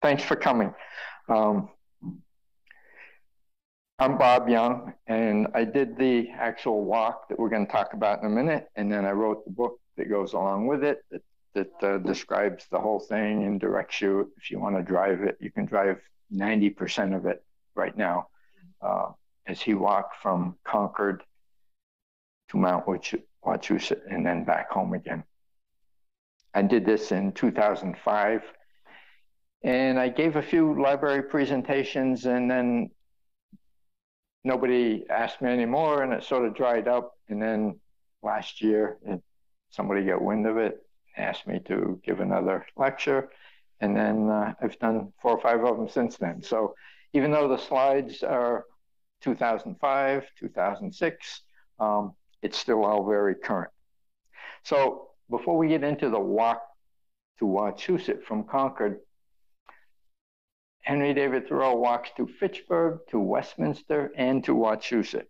Thanks for coming. I'm Bob Young, and I did the actual walk that we're going to talk about in a minute, and then I wrote the book that goes along with it that describes the whole thing and directs you. If you want to drive it, you can drive 90% of it right now as he walked from Concord to Mount Wachusett and then back home again. I did this in 2005. And I gave a few library presentations, and then nobody asked me anymore, and it sort of dried up. And then last year, somebody got wind of it, asked me to give another lecture, and then I've done 4 or 5 of them since then. So even though the slides are 2005, 2006, it's still all very current. So before we get into the walk to Wachusett from Concord, Henry David Thoreau walks to Fitchburg, to Westminster, and to Wachusett.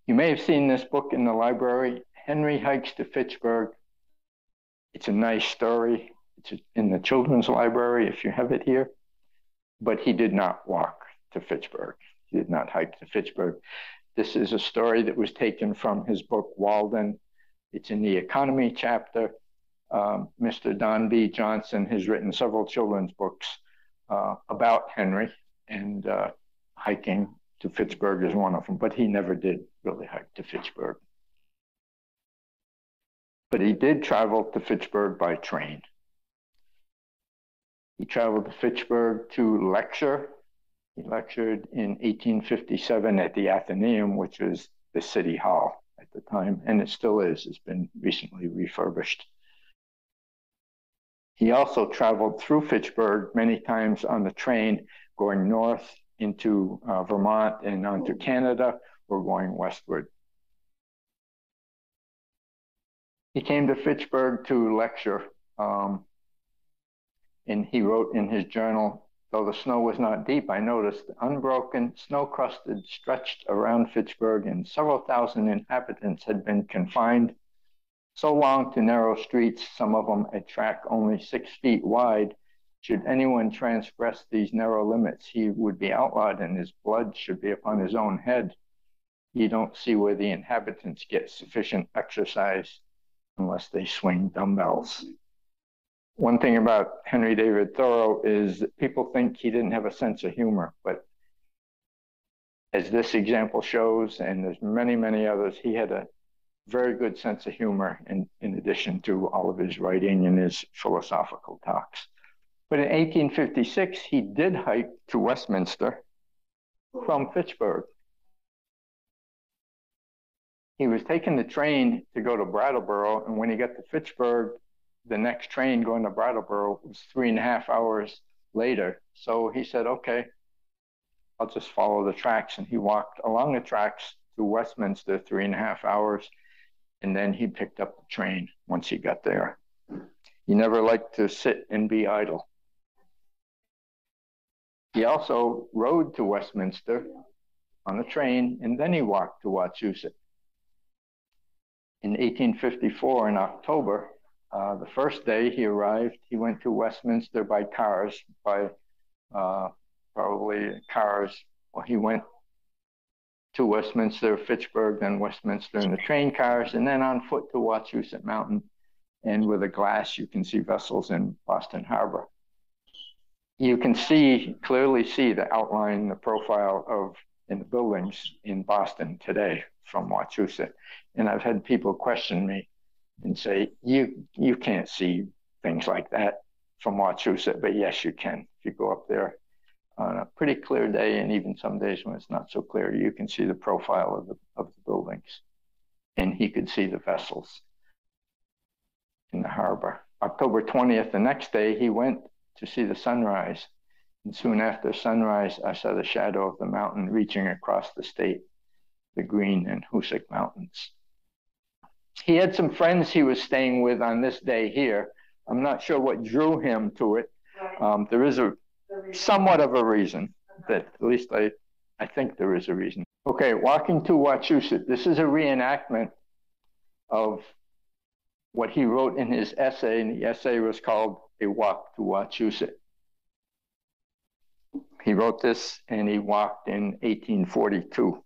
You may have seen this book in the library, Henry Hikes to Fitchburg. It's a nice story. It's in the children's library if you have it here. But he did not walk to Fitchburg. He did not hike to Fitchburg. This is a story that was taken from his book, Walden. It's in the economy chapter. Mr. Don B. Johnson has written several children's books about Henry, and hiking to Fitchburg is one of them, but he never did really hike to Fitchburg. But he did travel to Fitchburg by train. He traveled to Fitchburg to lecture. He lectured in 1857 at the Athenaeum, which was the city hall at the time, and it still is. It's been recently refurbished. He also traveled through Fitchburg many times on the train, going north into Vermont and onto Canada, or going westward. He came to Fitchburg to lecture, and he wrote in his journal, though the snow was not deep, I noticed the unbroken, snow-crusted stretched around Fitchburg, and several thousand inhabitants had been confined so long to narrow streets, some of them a track only 6 feet wide. Should anyone transgress these narrow limits, he would be outlawed, and his blood should be upon his own head. You don't see where the inhabitants get sufficient exercise unless they swing dumbbells. One thing about Henry David Thoreau is that people think he didn't have a sense of humor, but as this example shows, and there's many, many others, he had a very good sense of humor in addition to all of his writing and his philosophical talks. But in 1856, he did hike to Westminster from Fitchburg. He was taking the train to go to Brattleboro, and when he got to Fitchburg, the next train going to Brattleboro was 3.5 hours later. So he said, okay, I'll just follow the tracks. And he walked along the tracks to Westminster 3.5 hours. And then he picked up the train once he got there. He never liked to sit and be idle. He also rode to Westminster on the train, and then he walked to Wachusett. In 1854, in October, the first day he arrived, he went to Westminster by cars, probably cars. Well, he went to Westminster, Fitchburg, then Westminster in the train cars, and then on foot to Wachusett Mountain. And with a glass, you can see vessels in Boston Harbor. You can clearly see the outline, the profile in the buildings in Boston today from Wachusett. And I've had people question me and say, you can't see things like that from Wachusett, but yes, you can. If you go up there on a pretty clear day, and even some days when it's not so clear, you can see the profile of the buildings. And he could see the vessels in the harbor. October 20th, the next day, he went to see the sunrise. And soon after sunrise, I saw the shadow of the mountain reaching across the state, the Green and Hoosick Mountains. He had some friends he was staying with on this day here. I'm not sure what drew him to it. There is somewhat of a reason, that at least I think there is a reason. Okay, walking to Wachusett. This is a reenactment of what he wrote in his essay, and the essay was called A Walk to Wachusett. He wrote this and he walked in 1842.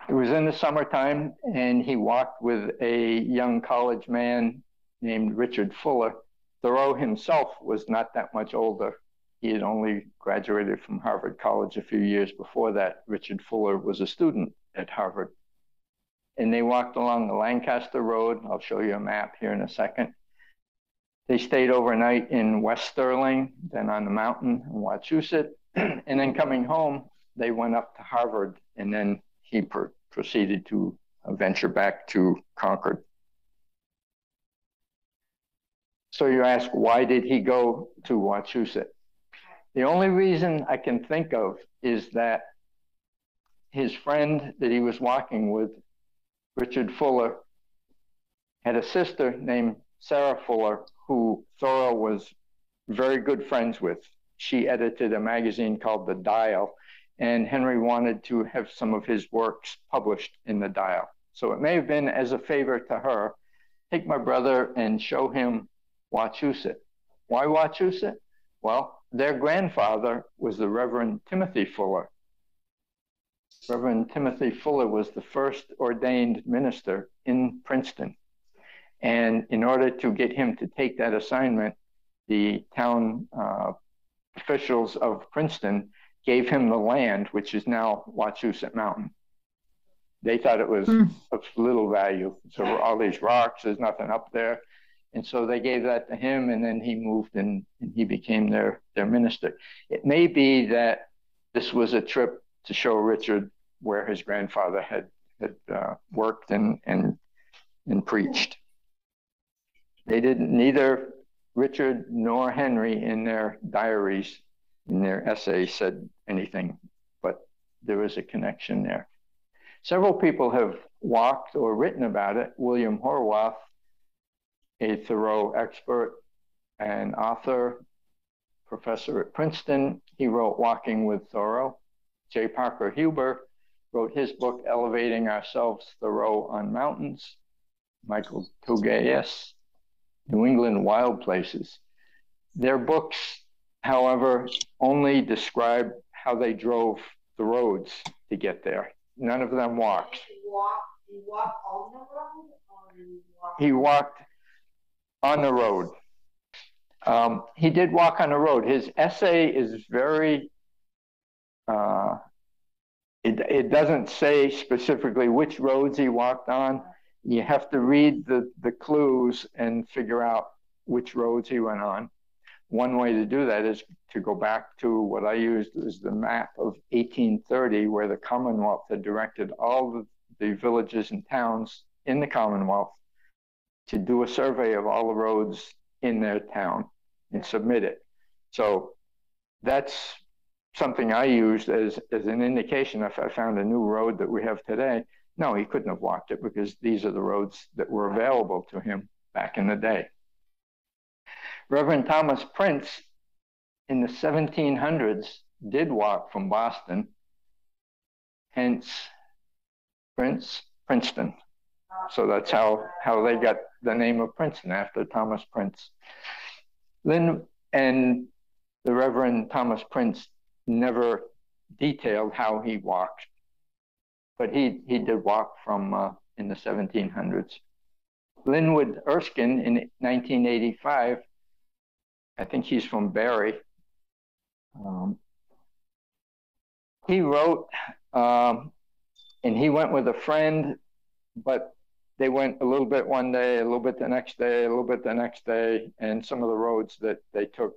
It was in the summertime and he walked with a young college man named Richard Fuller. Thoreau himself was not that much older. He had only graduated from Harvard College a few years before that. Richard Fuller was a student at Harvard. And they walked along the Lancaster Road. I'll show you a map here in a second. They stayed overnight in West Sterling, then on the mountain in Wachusett. And then coming home, they went up to Harvard, and then he proceeded to venture back to Concord. So you ask, why did he go to Wachusett? The only reason I can think of is that his friend that he was walking with, Richard Fuller, had a sister named Sarah Fuller, who Thoreau was very good friends with. She edited a magazine called The Dial, and Henry wanted to have some of his works published in The Dial. So it may have been as a favor to her, take my brother and show him Wachusett. Why Wachusett? Well, their grandfather was the Reverend Timothy Fuller. Reverend Timothy Fuller was the first ordained minister in Princeton. And in order to get him to take that assignment, the town officials of Princeton gave him the land, which is now Wachusett Mountain. They thought it was of little value. So all these rocks, there's nothing up there. And so they gave that to him, and then he moved and he became their minister. It may be that this was a trip to show Richard where his grandfather had worked and preached. They didn't, neither Richard nor Henry in their diaries, in their essays, said anything, but there was a connection there. Several people have walked or written about it. William Horwath, a Thoreau expert and author, professor at Princeton, he wrote Walking with Thoreau. J. Parker Huber wrote his book, Elevating Ourselves, Thoreau on Mountains. Michael Togeas, New England Wild Places. Their books, however, only describe how they drove the roads to get there. None of them walked. He walked on the road? Or he walked on the road. He did walk on the road. His essay is very, it doesn't say specifically which roads he walked on. You have to read the clues and figure out which roads he went on. One way to do that is to go back to what I used as the map of 1830, where the Commonwealth had directed all the villages and towns in the Commonwealth to do a survey of all the roads in their town and submit it. So that's something I used as an indication. If I found a new road that we have today, no, he couldn't have walked it because these are the roads that were available to him back in the day. Reverend Thomas Prince in the 1700s did walk from Boston, hence Princeton. So that's how they got the name of Princeton, after Thomas Prince. Lynn and the Reverend Thomas Prince never detailed how he walked, but he did walk from in the 1700s. Linwood Erskine in 1985, I think he's from Barry. He wrote, and he went with a friend, but they went a little bit one day, a little bit the next day, a little bit the next day, and some of the roads that they took,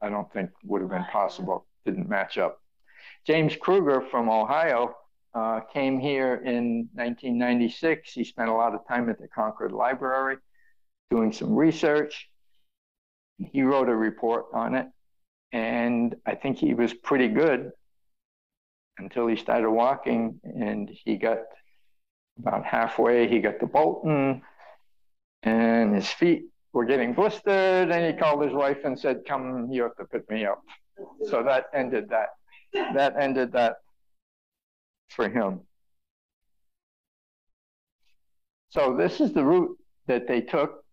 I don't think would have been possible, didn't match up. James Kruger from Ohio came here in 1996. He spent a lot of time at the Concord Library doing some research. He wrote a report on it, and I think he was pretty good until he started walking, and he got about halfway, he got to Bolton, and his feet were getting blistered, and he called his wife and said, come, you have to pick me up. So that ended that. That ended that for him. So this is the route that they took,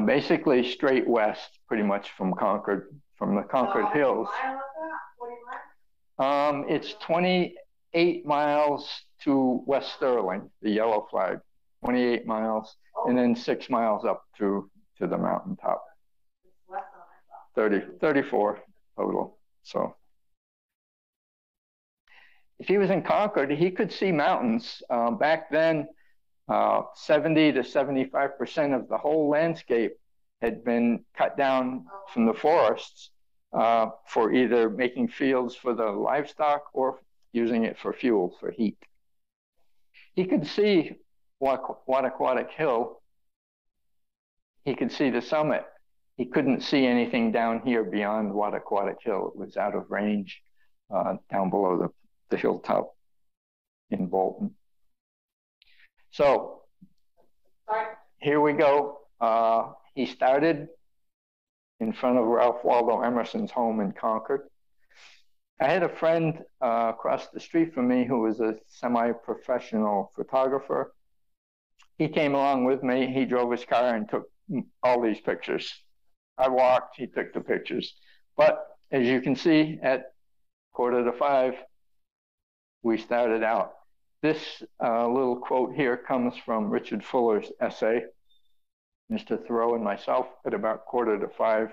basically straight west, pretty much from Concord, from the Concord Hills. It's 28 miles to West Sterling, the yellow flag, 28 miles, and then 6 miles up to the mountaintop. 34 total. So if he was in Concord, he could see mountains. Back then, 70 to 75% of the whole landscape had been cut down from the forests for either making fields for the livestock or using it for fuel, for heat. He could see Wachusett Hill. He could see the summit. He couldn't see anything down here beyond Wachusett Hill. It was out of range down below the hilltop in Bolton. So here we go. He started in front of Ralph Waldo Emerson's home in Concord. I had a friend across the street from me who was a semi-professional photographer. He came along with me. He drove his car and took all these pictures. I walked, he took the pictures. But as you can see, at 4:45, we started out. This little quote here comes from Richard Fuller's essay. Mr. Thoreau and myself at about 4:45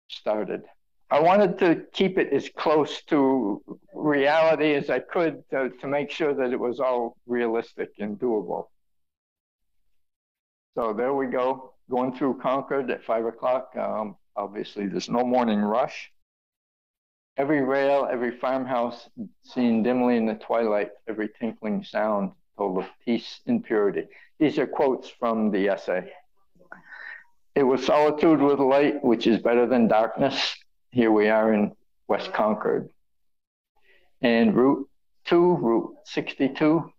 started. I wanted to keep it as close to reality as I could to make sure that it was all realistic and doable. So there we go, going through Concord at 5 o'clock. Obviously, there's no morning rush. Every rail, every farmhouse seen dimly in the twilight, every tinkling sound told of peace and purity. These are quotes from the essay. It was solitude with light, which is better than darkness. Here we are in West Concord. And Route 62,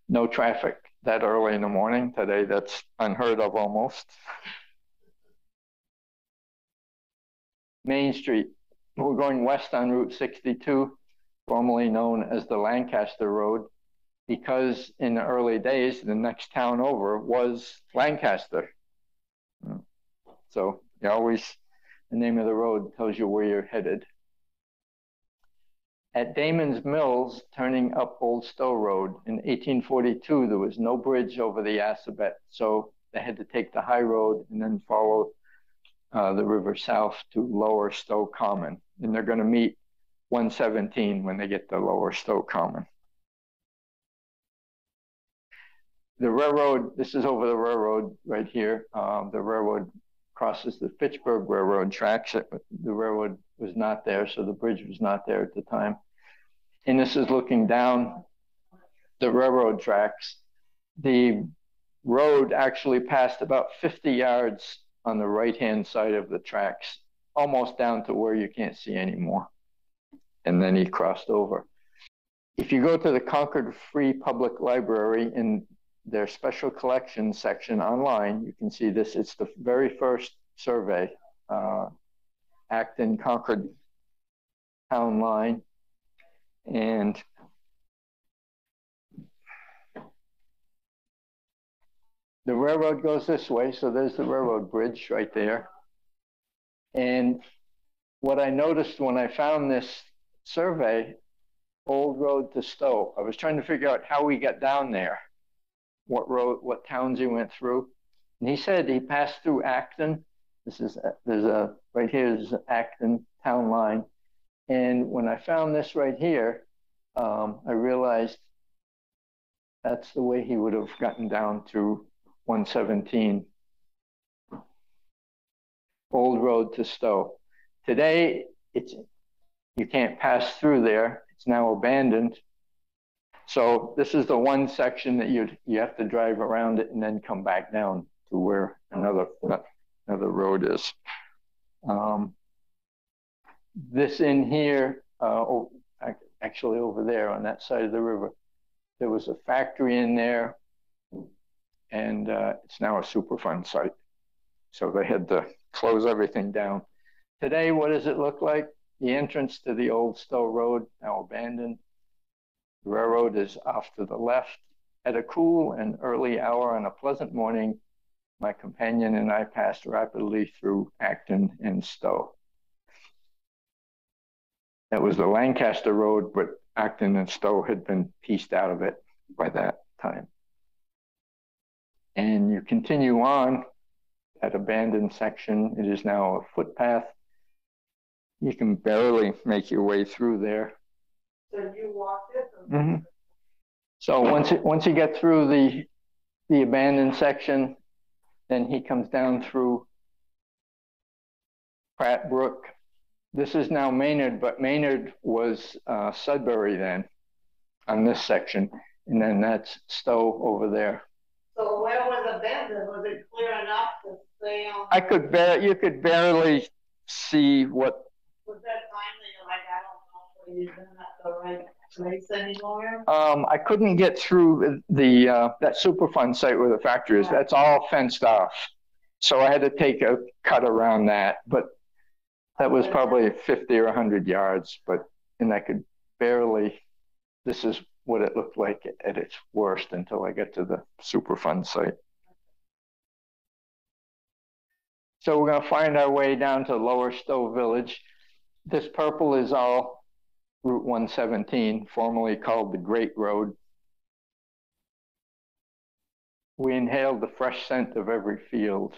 no traffic that early in the morning. Today, that's unheard of almost. Main Street. We're going west on Route 62, formerly known as the Lancaster Road, because in the early days, the next town over was Lancaster. So you always, the name of the road tells you where you're headed. At Damon's Mills, turning up Old Stow Road, in 1842, there was no bridge over the Assabet, so they had to take the high road and then follow the river south to Lower Stow Common. And they're going to meet 117 when they get to Lower Stow Common. The railroad, this is over the railroad right here. The railroad crosses the Fitchburg Railroad tracks. The railroad was not there, so the bridge was not there at the time. And this is looking down the railroad tracks. The road actually passed about 50 yards on the right-hand side of the tracks, almost down to where you can't see anymore. And then he crossed over. If you go to the Concord Free Public Library in their special collections section online, you can see this. It's the very first survey, Acton Concord town line. And the railroad goes this way. So there's the railroad bridge right there. And what I noticed when I found this survey, Old Road to Stow, I was trying to figure out how we got down there, what road, what towns he went through. And he said he passed through Acton. Right here is Acton town line. And when I found this right here, I realized that's the way he would have gotten down to 117. Old Road to Stow. Today, you can't pass through there. It's now abandoned. So this is the one section that you have to drive around it and then come back down to where another road is. This in here, actually over there on that side of the river, there was a factory in there, and it's now a Superfund site. So they had to close everything down. Today, what does it look like? The entrance to the old Stow Road, now abandoned. The railroad is off to the left. At a cool and early hour on a pleasant morning, my companion and I passed rapidly through Acton and Stow. That was the Lancaster Road, but Acton and Stow had been pieced out of it by that time. And you continue on that abandoned section. It is now a footpath. You can barely make your way through there. So you walked it? Mm-hmm. So once you get through the abandoned section, then he comes down through Pratt Brook. This is now Maynard, but Maynard was Sudbury then on this section. And then that's Stow over there. So where was abandoned? Was it clear enough to stay on? You could barely see what. Was that time that you're like, I don't know if you're at the right place anymore? I couldn't get through that Superfund site where the factory is. Yeah. That's all fenced off. So I had to take a cut around that, but that was probably 50 or 100 yards, and I could barely, this is what it looked like at its worst until I get to the Superfund site. So we're going to find our way down to Lower Stow Village. This purple is all Route 117, formerly called the Great Road. We inhaled the fresh scent of every field.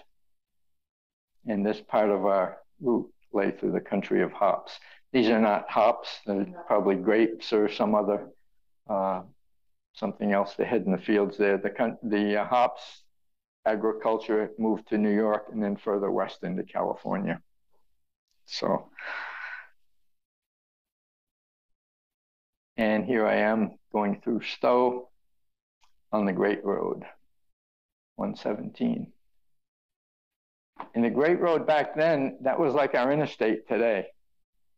And this part of our route lay through the country of hops. These are not hops, they're probably grapes or some other, something else they had in the fields there. The hops agriculture moved to New York and then further west into California. So, and here I am going through Stow on the Great Road, 117. And the Great Road back then, that was like our interstate today.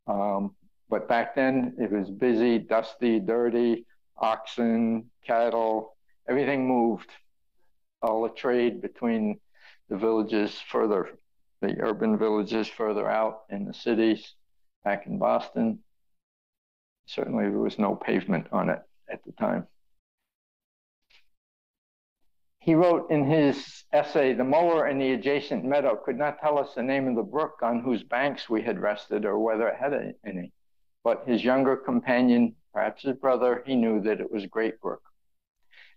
But back then, it was busy, dusty, dirty, oxen, cattle, everything moved. All the trade between the villages further, the urban villages further out in the cities, back in Boston. Certainly there was no pavement on it at the time. He wrote in his essay, "The mower in the adjacent meadow could not tell us the name of the brook on whose banks we had rested or whether it had any. But his younger companion, perhaps his brother, he knew that it was Great Brook."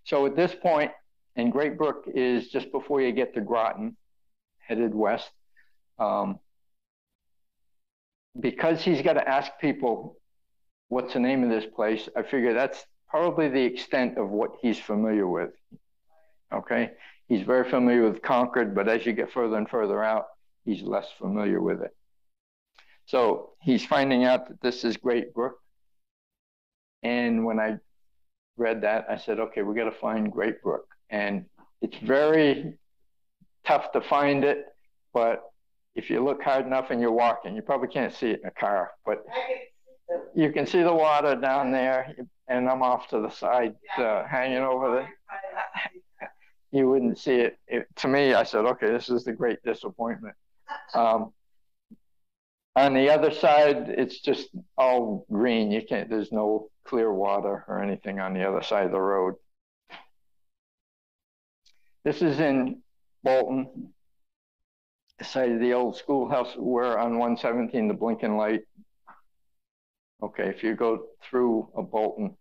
So at this point, and Great Brook is just before you get to Groton, headed west. Because he's got to ask people, what's the name of this place? I figure that's probably the extent of what he's familiar with. Okay, he's very familiar with Concord, but as you get further and further out, he's less familiar with it. So he's finding out that this is Great Brook. And when I read that, I said, okay, we got to find Great Brook. And it's very tough to find it, but if you look hard enough and you're walking, you probably can't see it in a car, but you can see the water down there, and I'm off to the side, hanging over there. You wouldn't see it. To me, I said, okay, this is the great disappointment. On the other side, it's just all green. There's no clear water or anything on the other side of the road. This is in Bolton, the site of the old schoolhouse. We're on 117, the blinking light. Okay, if you go through a Bolton,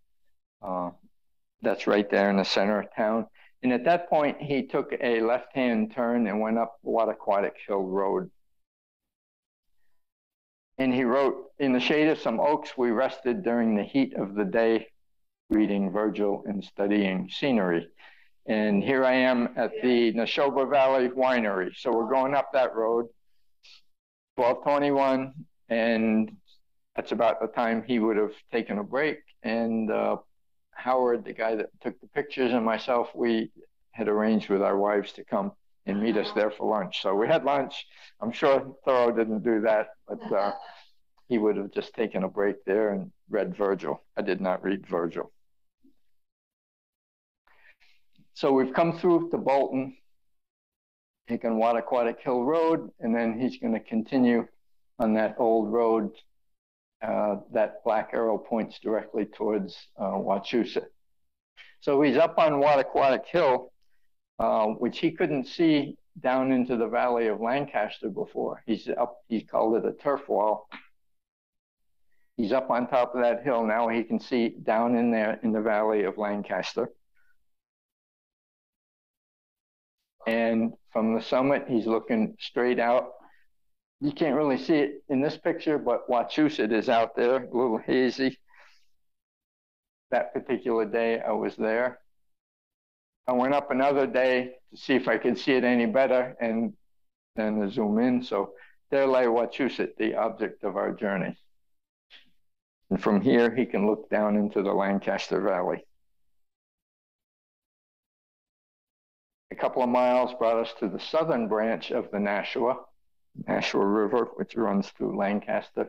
that's right there in the center of town. And at that point, he took a left-hand turn and went up Wachusett Hill Road. And he wrote, "In the shade of some oaks, we rested during the heat of the day, reading Virgil and studying scenery." And here I am at the Neshoba Valley Winery. So we're going up that road, 1221, and that's about the time he would have taken a break. And Howard, the guy that took the pictures, and myself, we had arranged with our wives to come and meet us there for lunch. So we had lunch. I'm sure Thoreau didn't do that, but he would have just taken a break there and read Virgil. I did not read Virgil. So we've come through to Bolton, taken Wachusett Hill Road, and then he's going to continue on that old road. That black arrow points directly towards Wachusett. So he's up on Wachusett Hill, which he couldn't see down into the valley of Lancaster before. He's up, he called it a turf wall. He's up on top of that hill. Now he can see down in there in the valley of Lancaster. And from the summit, he's looking straight out. You can't really see it in this picture, but Wachusett is out there, a little hazy. That particular day I was there. I went up another day to see if I could see it any better and then zoom in. So there lay Wachusett, the object of our journey. And from here, he can look down into the Lancaster Valley. A couple of miles brought us to the southern branch of the Nashua River, which runs through Lancaster.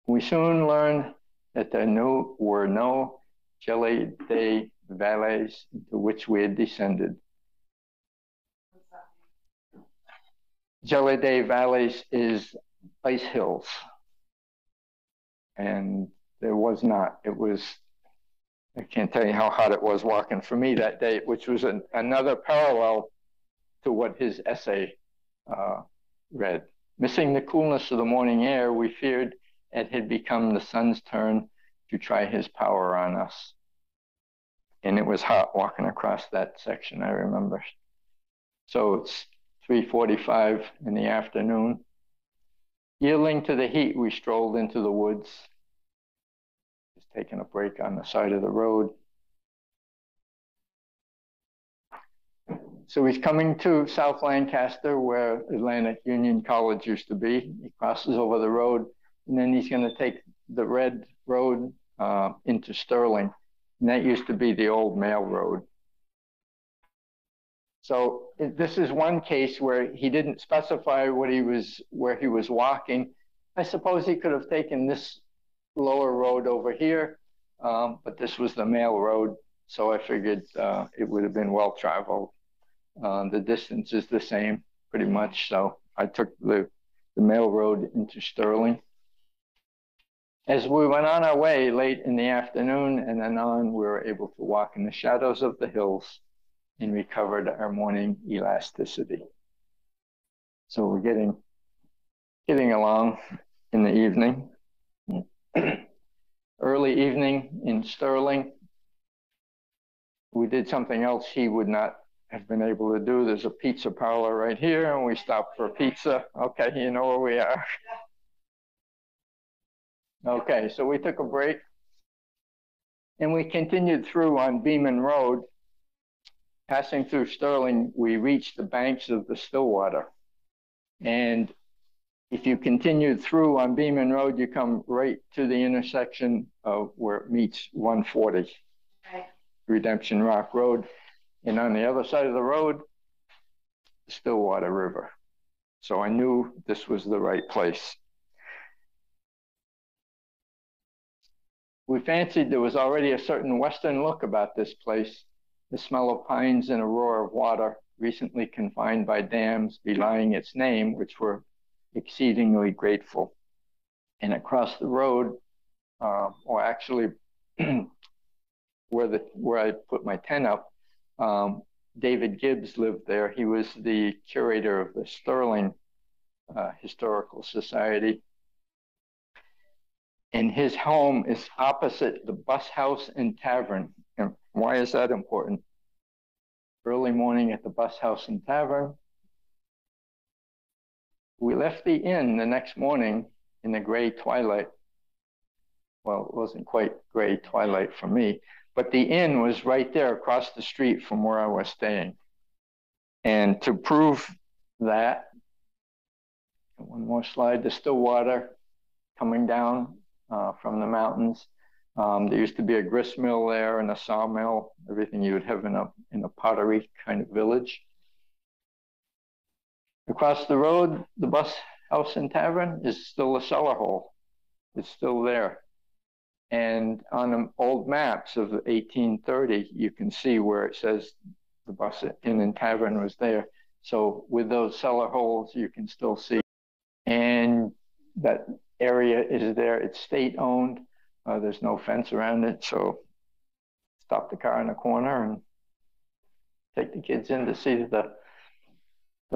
We soon learned that there were no gelade valleys into which we had descended. Gelade valleys is ice hills. And there was not. It was, I can't tell you how hot it was walking for me that day, which was another parallel to what his essay read. Missing the coolness of the morning air, we feared it had become the sun's turn to try his power on us. And it was hot walking across that section, I remember. So it's 3:45 in the afternoon. Yielding to the heat, we strolled into the woods, just taking a break on the side of the road. So he's coming to South Lancaster, where Atlantic Union College used to be. He crosses over the road, and then he's going to take the red road into Sterling. And that used to be the old mail road. So this is one case where he didn't specify where he was walking. I suppose he could have taken this lower road over here, but this was the mail road. So I figured it would have been well traveled. The distance is the same pretty much. So I took the mail road into Sterling. As we went on our way late in the afternoon and then on, we were able to walk in the shadows of the hills and recovered our morning elasticity. So we're getting along in the evening. Early evening in Sterling, we did something else he would not have been able to do. There's a pizza parlor right here, and we stopped for pizza. Okay, you know where we are. Okay, so we took a break, and we continued through on Beeman Road. Passing through Sterling, we reached the banks of the Stillwater. And if you continued through on Beeman Road, you come right to the intersection of where it meets 140, right. Redemption Rock Road. And on the other side of the road, the Stillwater River. So I knew this was the right place. We fancied there was already a certain Western look about this place. The smell of pines and a roar of water, recently confined by dams belying its name, which were exceedingly grateful. And across the road, or actually where I put my tent up, David Gibbs lived there. He was the curator of the Sterling Historical Society. And his home is opposite the bus house and tavern. And why is that important? Early morning at the bus house and tavern. We left the inn the next morning in the gray twilight. Well, it wasn't quite gray twilight for me, but the inn was right there across the street from where I was staying. And to prove that, one more slide, the Stillwater coming down from the mountains. There used to be a grist mill there and a sawmill, everything you would have in a pottery kind of village. Across the road, the bus house and tavern is still a cellar hole. It's still there. And on the old maps of 1830, you can see where it says the bus inn and tavern was there. So with those cellar holes, you can still see. And that area is there. It's state owned. There's no fence around it. So stop the car in the corner and take the kids in to see the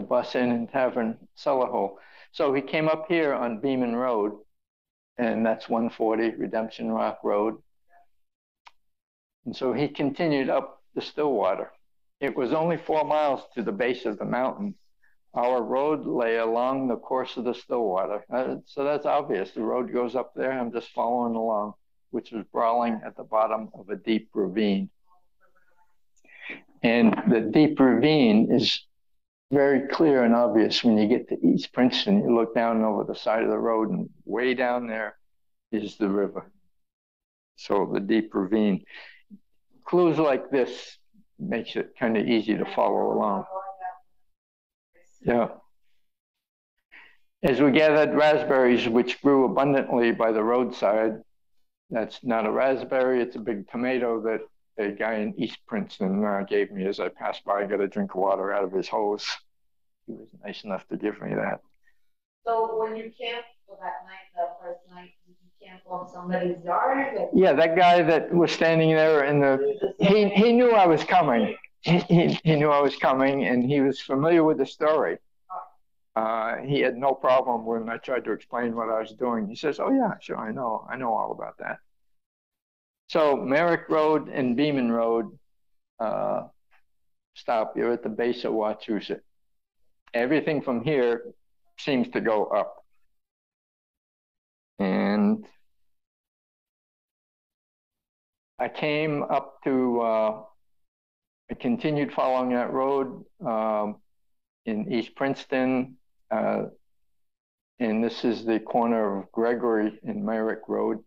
bus inn and tavern cellar hole. So he came up here on Beeman Road and that's 140 Redemption Rock Road. And so he continued up the Stillwater. It was only 4 miles to the base of the mountain. Our road lay along the course of the Stillwater. So that's obvious. The road goes up there. I'm just following along, which was brawling at the bottom of a deep ravine. And the deep ravine is very clear and obvious when you get to East Princeton. You look down over the side of the road, and way down there is the river. So the deep ravine. Clues like this makes it kind of easy to follow along. Yeah. As we gathered raspberries, which grew abundantly by the roadside, that's not a raspberry, it's a big tomato that a guy in East Princeton gave me as I passed by. I got a drink of water out of his hose. He was nice enough to give me that. So when you camped for that night, the first night, did you camp on somebody's yard? Yeah, that guy that was standing there in the, he knew I was coming. He knew I was coming, and he was familiar with the story. He had no problem when I tried to explain what I was doing. He says, "Oh yeah, sure, I know all about that." So Merrick Road and Beeman Road stop. You're at the base of Wachusett. Everything from here seems to go up. And I came up to, I continued following that road in East Princeton. And this is the corner of Gregory and Merrick Road.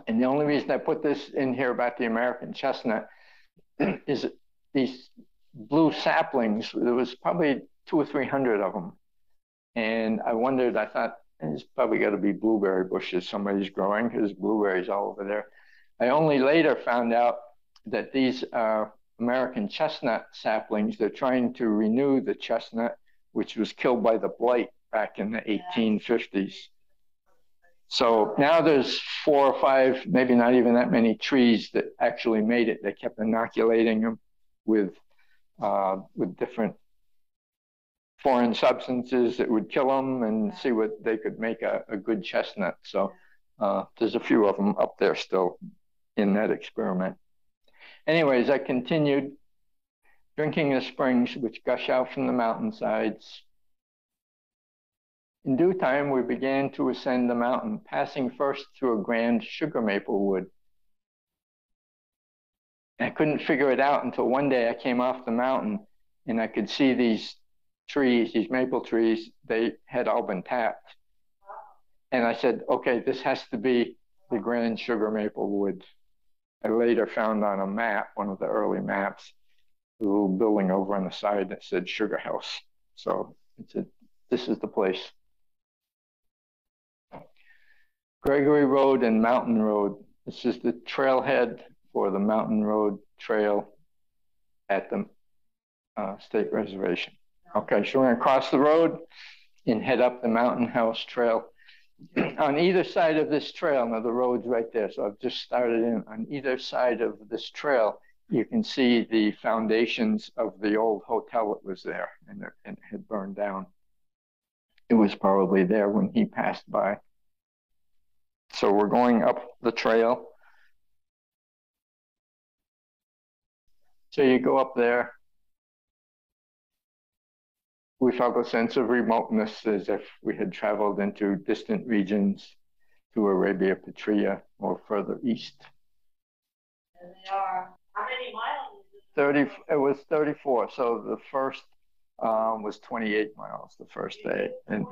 And the only reason I put this in here about the American chestnut is these blue saplings. There was probably 200 or 300 of them. And I wondered, I thought, there's probably got to be blueberry bushes somebody's growing, because blueberries all over there. I only later found out that these are American chestnut saplings. They're trying to renew the chestnut, which was killed by the blight back in the 1850s. So now there's 4 or 5, maybe not even that many trees that actually made it. They kept inoculating them with different foreign substances that would kill them and see what they could make a good chestnut. So there's a few of them up there still in that experiment. Anyways, I continued drinking the springs which gush out from the mountainsides. In due time, we began to ascend the mountain, passing first through a grand sugar maple wood. I couldn't figure it out until one day I came off the mountain and I could see these trees, these maple trees, they had all been tapped. And I said, okay, this has to be the grand sugar maple wood. I later found on a map, one of the early maps, a little building over on the side that said Sugar House. So it said, this is the place. Gregory Road and Mountain Road. This is the trailhead for the Mountain Road Trail at the state reservation. Okay, so we're going to cross the road and head up the Mountain House Trail. On either side of this trail, now the road's right there, so I've just started in. On either side of this trail, you can see the foundations of the old hotel that was there, and it had burned down. It was probably there when he passed by. So we're going up the trail. So you go up there. We felt a sense of remoteness, as if we had traveled into distant regions to Arabia Petrea or further east. And they are, how many miles? 30, it was 34. So the first was 28 miles the first day. And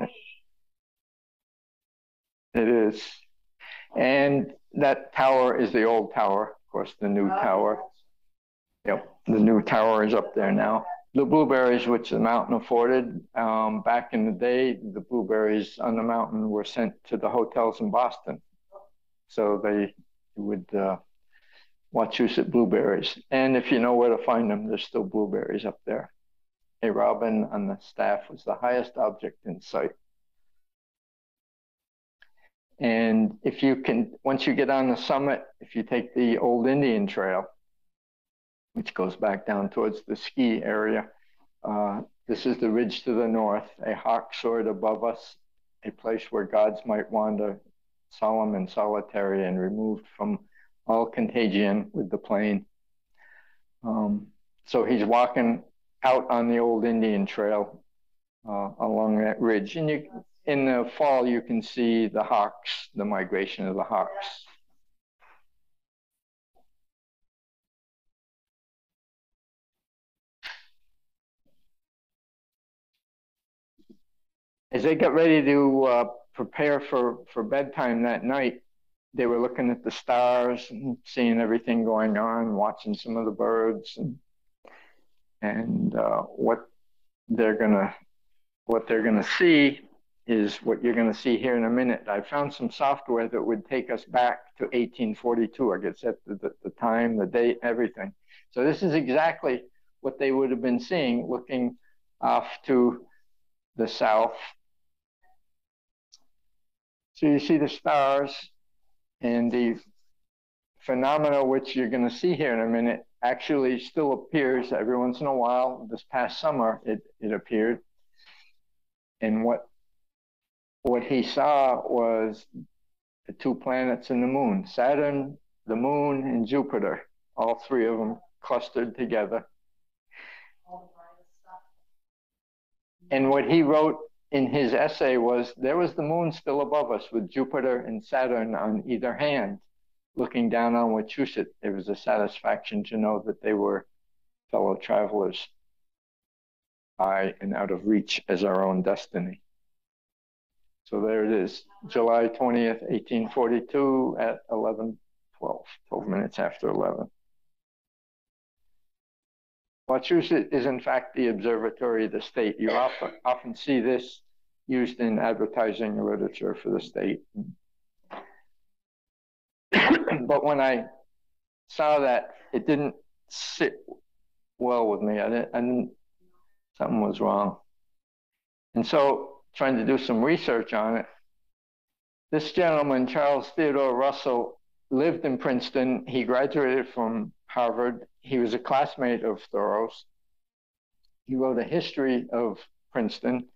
it is. And that tower is the old tower, of course, the new tower. Yep, the new tower is up there now. The blueberries, which the mountain afforded, back in the day, the blueberries on the mountain were sent to the hotels in Boston. So they would Wachusett blueberries. And if you know where to find them, there's still blueberries up there. A robin on the staff was the highest object in sight. And if you can, once you get on the summit, if you take the old Indian Trail, which goes back down towards the ski area, this is the ridge to the north, a hawk soared above us, a place where gods might wander solemn and solitary and removed from all contagion with the plane. So he's walking out on the old Indian trail along that ridge. And in the fall, you can see the hawks, the migration of the hawks. As they got ready to prepare for bedtime that night, they were looking at the stars and seeing everything going on, watching some of the birds, and what they're gonna see is what you're gonna see here in a minute. I found some software that would take us back to 1842. I could set the time, the date, everything. So this is exactly what they would have been seeing, looking off to the south. So you see the stars, and the phenomena which you're going to see here in a minute actually still appears every once in a while. This past summer, it appeared. And what he saw was the two planets and the moon, Saturn, the moon, and Jupiter, all three of them clustered together. And what he wrote in his essay was, there was the moon still above us with Jupiter and Saturn on either hand, looking down on Wachusett. It was a satisfaction to know that they were fellow travelers, high and out of reach as our own destiny. So there it is, July 20th, 1842 at 11:12, 12 minutes after 11. Wachusett is in fact the observatory of the state. You often see this used in advertising literature for the state. But when I saw that, it didn't sit well with me. Something was wrong. And so, trying to do some research on it, this gentleman, Charles Theodore Russell, lived in Princeton. He graduated from Harvard. He was a classmate of Thoreau's. He wrote a history of Princeton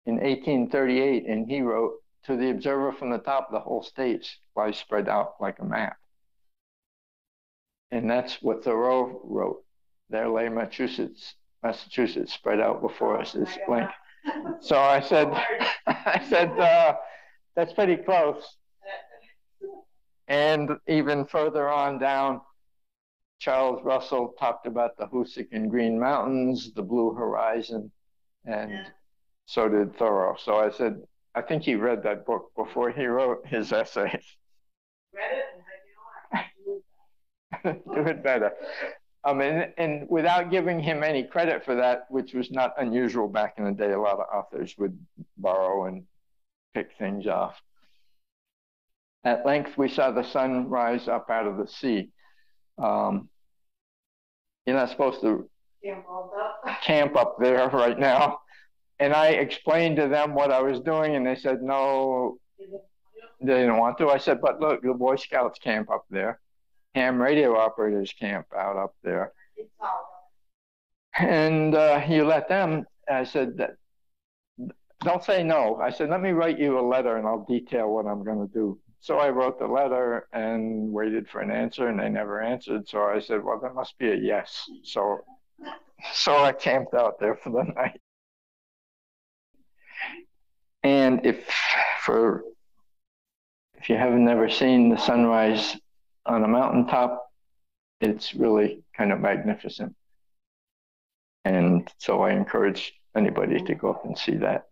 in 1838, and he wrote, "To the observer from the top, the whole state lies spread out like a map." And that's what Thoreau wrote. There lay Massachusetts spread out before us. It's blank. So I said, that's pretty close. And even further on down, Charles Russell talked about the Hoosick and Green Mountains, the blue horizon, and so did Thoreau. So I said, I think he read that book before he wrote his essays. Read it and said, you know what, Do it better. And without giving him any credit for that, which was not unusual back in the day, a lot of authors would borrow and pick things off. At length, we saw the sun rise up out of the sea. You're not supposed to camp up there right now. And I explained to them what I was doing, and they said, no, they didn't want to. I said, but look, the Boy Scouts camp up there. Ham radio operators camp out up there. And you let them, I said, don't say no. I said, let me write you a letter and I'll detail what I'm going to do. So I wrote the letter and waited for an answer, and they never answered. So I said, well, that must be a yes. So I camped out there for the night. And if you haven't never seen the sunrise on a mountaintop, it's really kind of magnificent. And so I encourage anybody to go up and see that.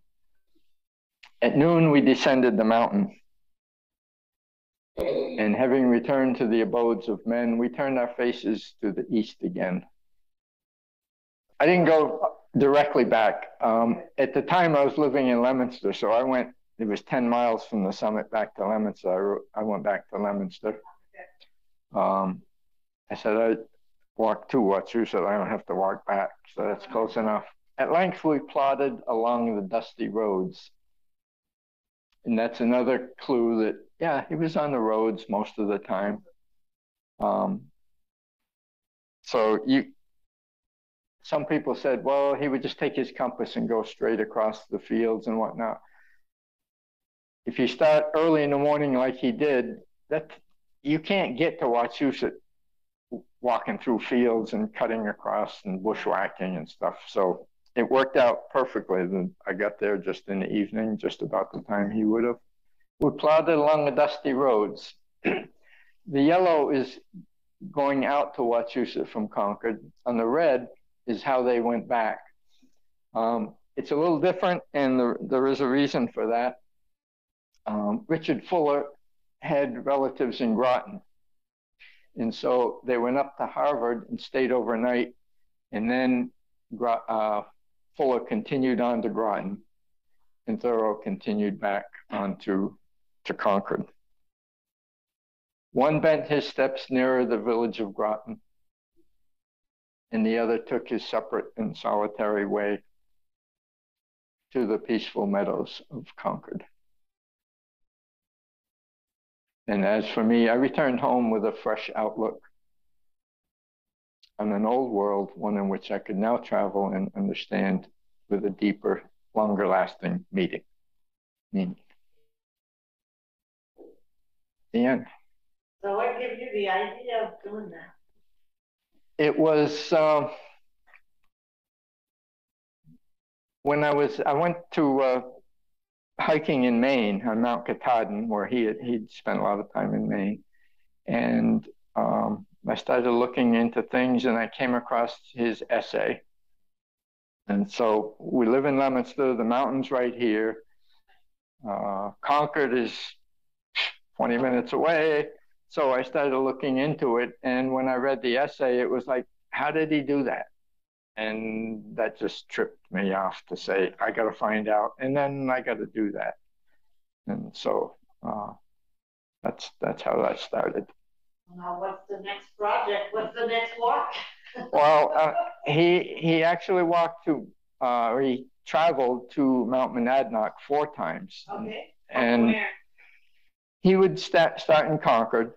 At noon, we descended the mountain. And having returned to the abodes of men, we turned our faces to the east again. I didn't go directly back. At the time, I was living in Leominster, so I went, it was 10 miles from the summit back to Leominster. I went back to Leominster. I said, I walked to Wachusett, I don't have to walk back, so that's close enough. At length, we plodded along the dusty roads. And that's another clue that, yeah, he was on the roads most of the time. Some people said, well, he would just take his compass and go straight across the fields and whatnot. if you start early in the morning like he did, you can't get to Wachusett walking through fields and cutting across and bushwhacking and stuff. So it worked out perfectly. I got there just in the evening, just about the time he would have. We plodded along the dusty roads. The yellow is going out to Wachusett from Concord. On the red is how they went back. It's a little different, and there is a reason for that. Richard Fuller had relatives in Groton. And so they went up to Harvard and stayed overnight. And then Fuller continued on to Groton, and Thoreau continued back on to Concord. One bent his steps nearer the village of Groton, and the other took his separate and solitary way to the peaceful meadows of Concord. And as for me, I returned home with a fresh outlook on an old world, one in which I could now travel and understand with a deeper, longer lasting meaning. The end. So what gave you the idea of doing that? It was when I went to hiking in Maine on Mount Katahdin, where he'd spent a lot of time in Maine, and I started looking into things, and I came across his essay. And so we live in Leominster, the mountain's right here. Concord is 20 minutes away. So I started looking into it, and when I read the essay, it was like, how did he do that? And that just tripped me off to say, I got to find out, and then I got to do that. And so that's how that started. Now, what's the next project? What's the next walk? Well, he actually walked to, he traveled to Mount Monadnock 4 times. Okay. And where? He would start in Concord,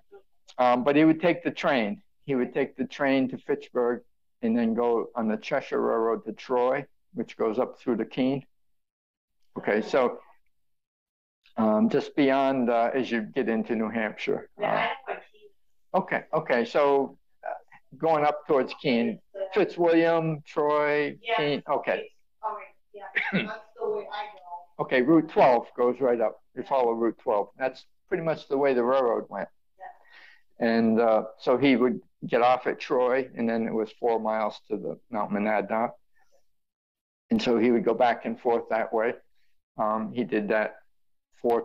but he would take the train. He would take the train to Fitchburg and then go on the Cheshire Railroad to Troy, which goes up through the Keene. Okay, so just beyond as you get into New Hampshire. Okay, so going up towards Keene, Fitzwilliam, Troy, yeah, Keene, okay. Yeah, that's the way I go. Okay, Route 12 goes right up. You follow Route 12. That's pretty much the way the railroad went. Yeah. And so he would get off at Troy, and then it was 4 miles to the Mount Monadnock. And so he would go back and forth that way. He did that for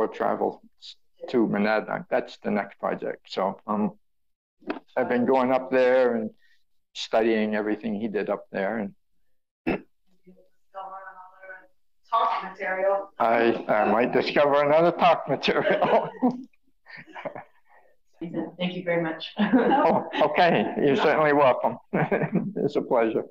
travel to Monadnock. That's the next project. So I've been going up there and studying everything he did up there. And talk material. I might discover another talk material. Thank you very much. Oh, okay. You're certainly welcome. It's a pleasure.